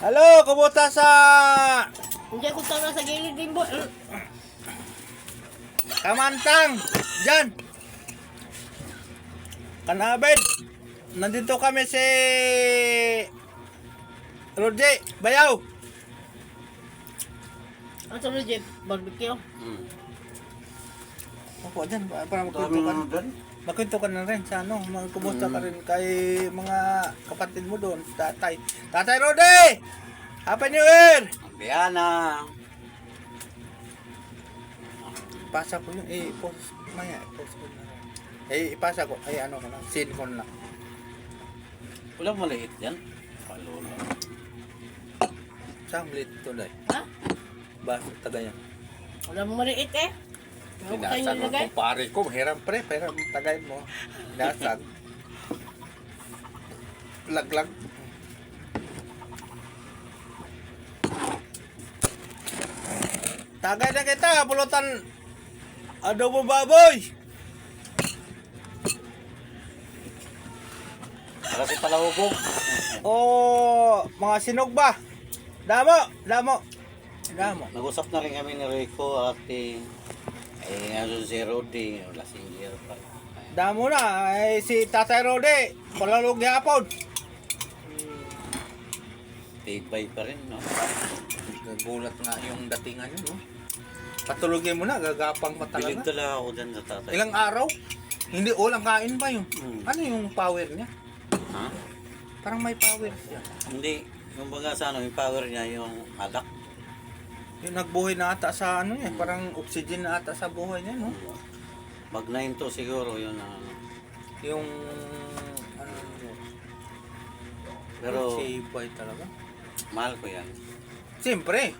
Halo, kumusta sa Hindi ako tara sa gilid din boy. Kamantang? Diyan. Kanabed. Nandito kami si Roger Bayaw. Ang sunod Jeff, barbecue. Ako dyan, para magkwento ka na rin sa ano, kumusta ka rin kay mga kapatid mo doon, tatay. Tatay Rode! Happy New Year! Biana. Ipasa ko yun, i-post maya, i-post ko na rin. Ipasa ko, ano ko lang, send ko na lang. Walang maliit yan. Kalula. Saan ulit ito dahil? Ha? Basta taga yan. Wala mo maliit eh. Ano ko tayo Sinasag mo nilagay? itong pare ko, hiram pre, pero tagay mo. Sinasag. Laglag. Tagay na kita, pulutan adobo baboy. Kasi pala hubog. Mga sinog ba? Damo. Nag-usap na rin kami ni Rico at ano si Rodi. Wala si Jer pa. Damo na, si Tatay Rode, palalog yapon. Tibay pa rin, no? Nagulat nga yung datingan yun, no? Patulogin mo na, gagapang pa Bilib talaga. talaga ako dyan sa tatay. Ilang araw? Hindi, ulang kain pa yun. Hmm. Ano yung power niya? Ha? Parang may power siya. Hindi. Yung baga sa ano, yung power niya, yung alak. Yung nagbuhay na ata sa ano niya, parang oxygen na ata sa buhay niya, no? Mag 9 to siguro yun na ano. Yung, ano yun, Pero sibay talaga. mahal ko yan. Siyempre,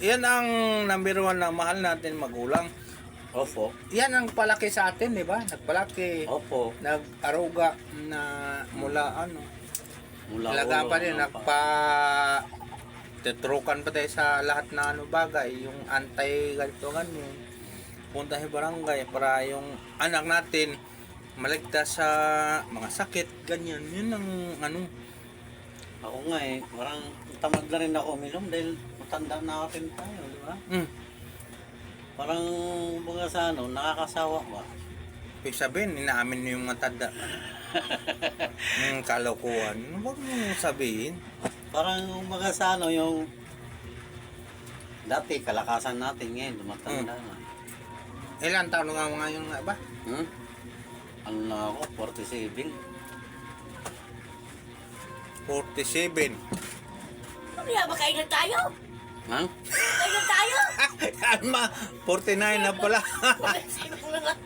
yan ang number one na mahal natin magulang. Opo. Yan ang palaki sa atin, di ba? Nagpalaki, Opo. nag-aruga na mula ano. Mula Talaga ulo, pa rin, ano tetrukan pa tayo sa lahat na ano bagay, yung anti-ganito ganyan. Punta sa barangay para yung anak natin maligtas sa mga sakit, ganyan. Yun ang ano. Ako nga parang tamad na rin ako uminom dahil matanda na rin tayo, di ba? Parang mga sa ano, nakakasawa ba? Ibig sabihin, inaamin niyo yung matanda. Yung kalokohan. Huwag mo sabihin. Parang mga sa ano, yung dati kalakasan natin ngayon, dumatanda na. Ilan taon nga mga yun nga ba? Ano na ako, 47. 47. Ano yan ba kainan tayo? Ha? Kainan tayo? Alma, 49 na pala. Sino ko lang at...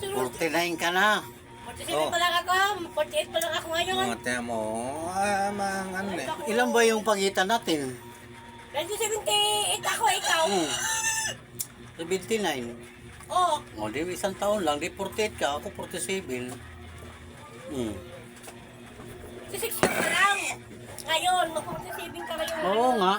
49 ka na. 47 pa lang ako. 48 pa lang ako ngayon. Mga tiyan mo, mga ano eh. Ilan ba yung pagitan natin? 1978 ako, ikaw. 79. Oo. O, di isang taon lang. Di 48 ka, ako 47. 66 ka pa lang. Ngayon, mag-47 ka ngayon. Oo nga.